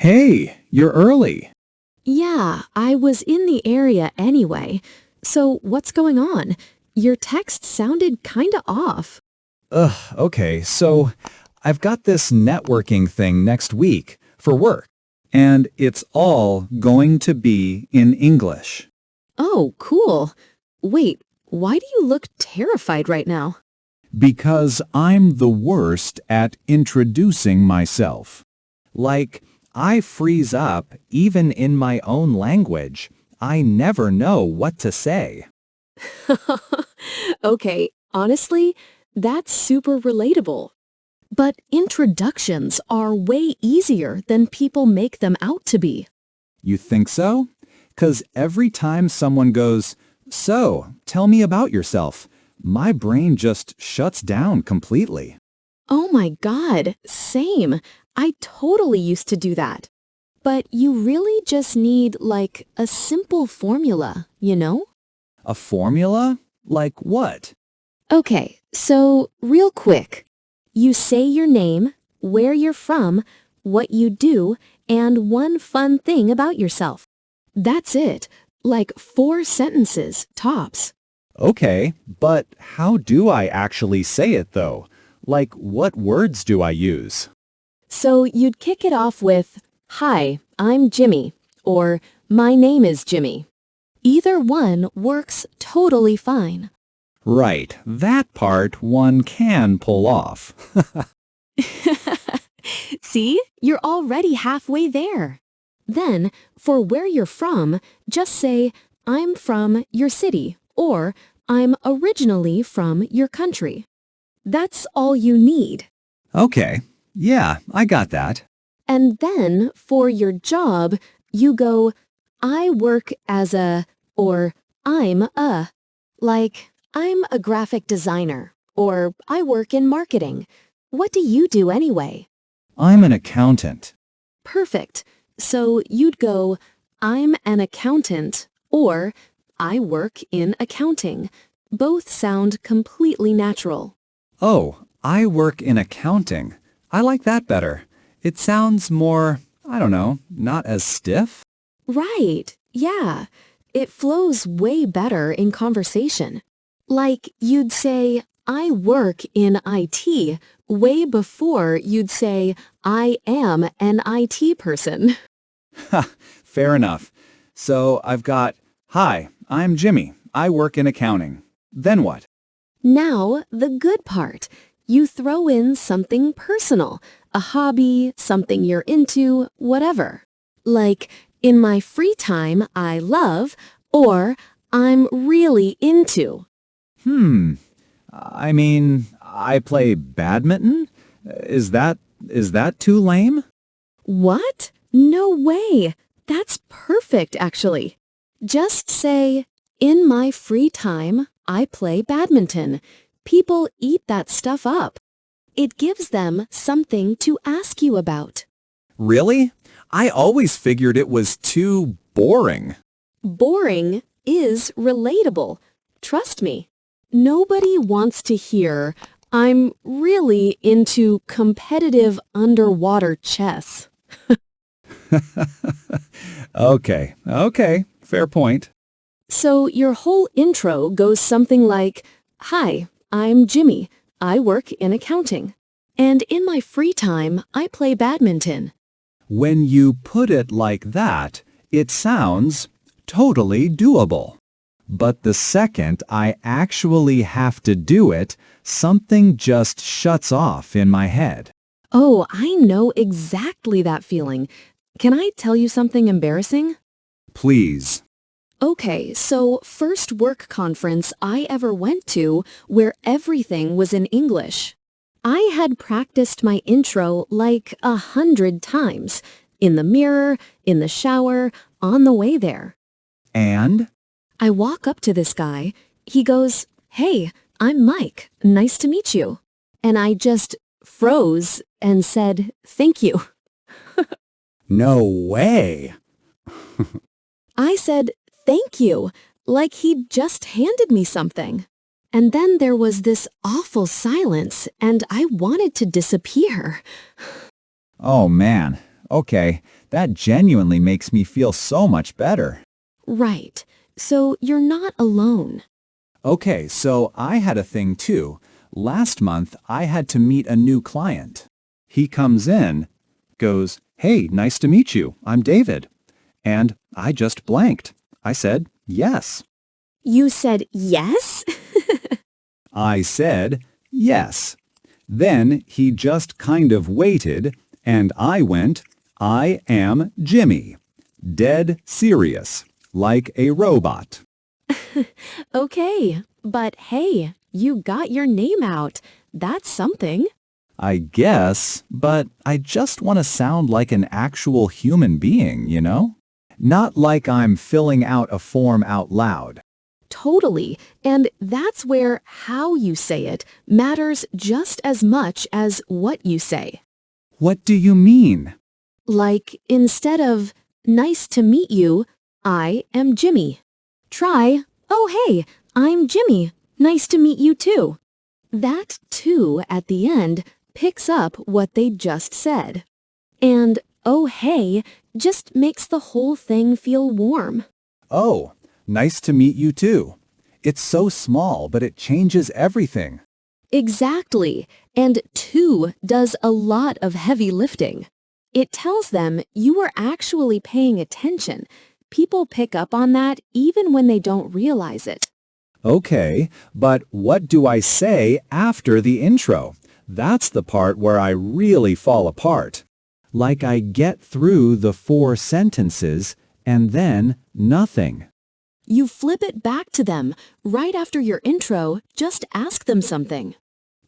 Hey, you're early. Yeah, I was in the area anyway. So what's going on? Your text sounded kinda off. Okay, so I've got this networking thing next week for work, and it's all going to be in English. Oh, cool. Wait, why do you look terrified right now? Because I'm the worst at introducing myself. Like, I freeze up even in my own language. I never know what to say. Okay, honestly, that's super relatable. But introductions are way easier than people make them out to be. You think so? 'Cause every time someone goes, "So, tell me about yourself," my brain just shuts down completely. Oh my God, same. I totally used to do that. But you really just need, like, a simple formula, you know? A formula? Like what? Okay, so real quick. You say your name, where you're from, what you do, and one fun thing about yourself. That's it. Like 4 sentences, tops. Okay, but how do I actually say it though? Like what words do I use? So you'd kick it off with, "Hi, I'm Jimmy," or "My name is Jimmy." Either one works totally fine. Right, that part one can pull off. See, you're already halfway there. Then, for where you're from, just say, "I'm from your city," or "I'm originally from your country." That's all you need. Okay, yeah, I got that. And then, for your job, you go, "I work as a," or "I'm a." Like, "I'm a graphic designer," or "I work in marketing." What do you do anyway? I'm an accountant. Perfect. So you'd go, "I'm an accountant," or "I work in accounting." Both sound completely natural. Oh, I work in accounting. I like that better. It sounds more, I don't know, not as stiff? Right. Yeah. It flows way better in conversation. Like you'd say, "I work in IT," way before you'd say, "I am an IT person." Ha, fair enough. So I've got, "Hi, I'm Jimmy. I work in accounting." Then what? Now, the good part. You throw in something personal, a hobby, something you're into, whatever. Like, "In my free time, I love," or "I'm really into." Hmm, I mean, I play badminton? Is that too lame? What? No way. That's perfect, actually. Just say, "In my free time, I play badminton." People eat that stuff up. It gives them something to ask you about. Really? I always figured it was too boring. Boring is relatable. Trust me. Nobody wants to hear, "I'm really into competitive underwater chess." Okay, fair point. So your whole intro goes something like, "Hi, I'm Jimmy. I work in accounting. And in my free time, I play badminton." When you put it like that, it sounds totally doable. But the second I actually have to do it, something just shuts off in my head. Oh, I know exactly that feeling. Can I tell you something embarrassing? Please. Okay, so first work conference I ever went to where everything was in English. I had practiced my intro like 100 times. In the mirror, in the shower, on the way there. And? I walk up to this guy. He goes, "Hey, I'm Mike. Nice to meet you." And I just froze and said, "Thank you." No way. I said, "Thank you," like he'd just handed me something. And then there was this awful silence, and I wanted to disappear. Oh man, Okay, that genuinely makes me feel so much better. Right. So you're not alone. Okay, so I had a thing too. Last month, I had to meet a new client. He comes in, goes, "Hey, nice to meet you. I'm David." And I just blanked. I said, "Yes." You said yes? I said, "Yes." Then he just kind of waited, and I went, "I am Jimmy." Dead serious, like a robot. Okay, but hey, you got your name out. That's something. I guess, but I just want to sound like an actual human being, you know? Not like I'm filling out a form out loud. Totally. And that's where how you say it matters just as much as what you say. What do you mean? Like, instead of, nice to meet you, I am Jimmy. Try, oh hey, I'm Jimmy. Nice to meet you too. That too at the end picks up what they just said. And oh hey just makes the whole thing feel warm. Oh, nice to meet you too. It's so small, but it changes everything. Exactly. And to does a lot of heavy lifting. It tells them you are actually paying attention. People pick up on that even when they don't realize it. Okay, but what do I say after the intro? That's the part where I really fall apart. Like I get through the 4 sentences and then nothing. You flip it back to them. Right after your intro, just ask them something.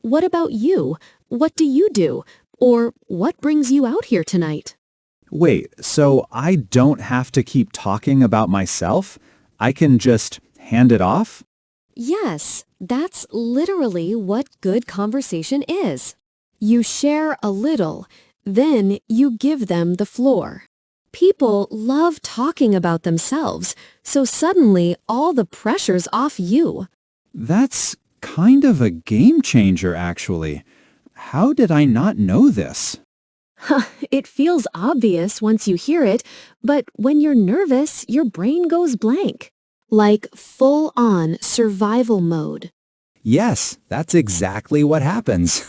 What about you? What do you do? Or what brings you out here tonight? Wait, so I don't have to keep talking about myself? I can just hand it off? Yes, that's literally what good conversation is. You share a little, then you give them the floor. People love talking about themselves, so suddenly all the pressure's off you. That's kind of a game changer, actually. How did I not know this? It feels obvious once you hear it, but when you're nervous, your brain goes blank. Like full-on survival mode. Yes, that's exactly what happens.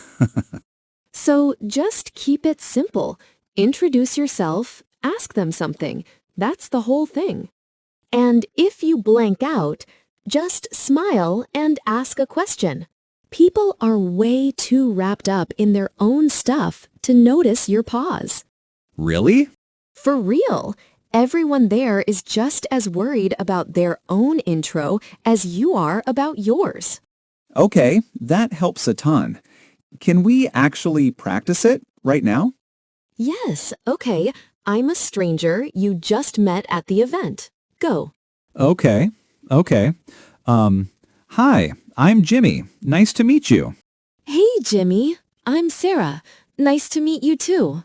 So just keep it simple. Introduce yourself, ask them something. That's the whole thing. And if you blank out, just smile and ask a question. People are way too wrapped up in their own stuff to notice your pause. Really? For real, everyone there is just as worried about their own intro as you are about yours. Okay, that helps a ton. Can we actually practice it right now? Yes, okay, I'm a stranger you just met at the event. Go. Okay. Hi, I'm Jimmy. Nice to meet you. Hey, Jimmy. I'm Sarah. Nice to meet you too.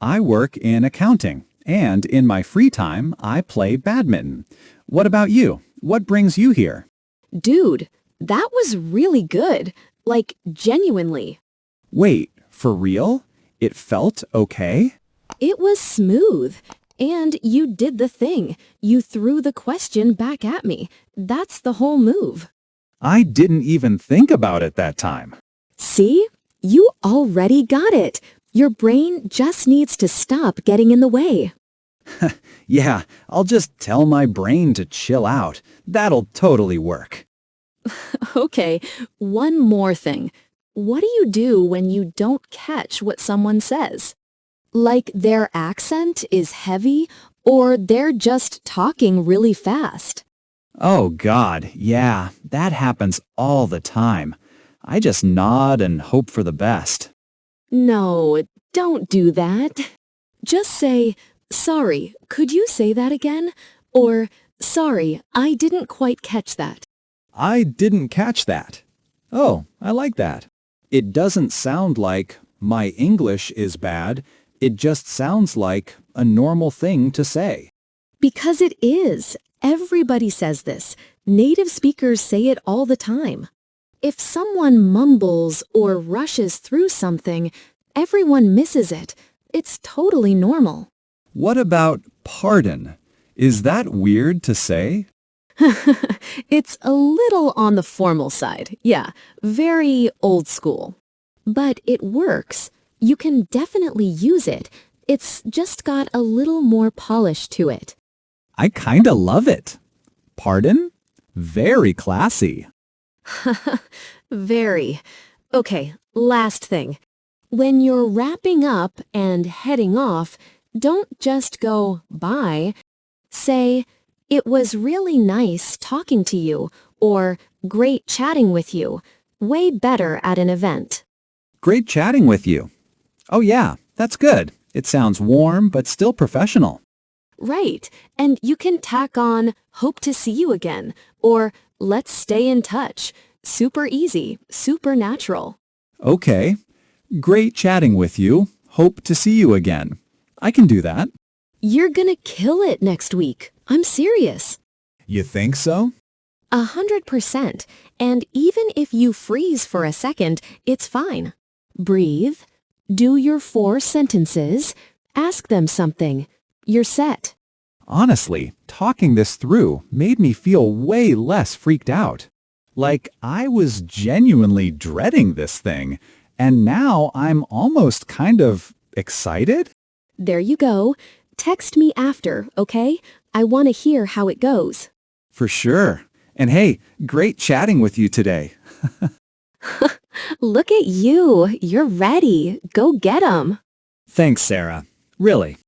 I work in accounting, and in my free time, I play badminton. What about you? What brings you here? Dude, that was really good. Like, genuinely. Wait, for real? It felt okay? It was smooth. And you did the thing. You threw the question back at me. That's the whole move. I didn't even think about it that time. See? You already got it. Your brain just needs to stop getting in the way. Yeah, I'll just tell my brain to chill out. That'll totally work. Okay, one more thing. What do you do when you don't catch what someone says? Like their accent is heavy or they're just talking really fast? Oh God, yeah, that happens all the time. I just nod and hope for the best. No, don't do that. Just say, sorry, could you say that again? Or, sorry, I didn't quite catch that. I didn't catch that. Oh, I like that. It doesn't sound like my English is bad. It just sounds like a normal thing to say. Because it is. Everybody says this. Native speakers say it all the time. If someone mumbles or rushes through something, everyone misses it. It's totally normal. What about pardon? Is that weird to say? It's a little on the formal side. Yeah, very old school. But it works. You can definitely use it. It's just got a little more polish to it. I kinda love it. Pardon? Very classy. Very. Okay, last thing. When you're wrapping up and heading off, don't just go bye. Say, it was really nice talking to you, or great chatting with you. Way better at an event. Great chatting with you. Oh yeah, that's good. It sounds warm but still professional. Right, and you can tack on hope to see you again, or let's stay in touch. Super easy, super natural. Okay. Great chatting with you. Hope to see you again. I can do that. You're gonna kill it next week. I'm serious. You think so? 100%. And even if you freeze for a second, it's fine. Breathe. Do your 4 sentences. Ask them something. You're set. Honestly, talking this through made me feel way less freaked out. Like I was genuinely dreading this thing, and now I'm almost kind of excited? There you go. Text me after, okay? I want to hear how it goes. For sure. And hey, great chatting with you today. Look at you. You're ready. Go get 'em. Thanks, Sarah. Really.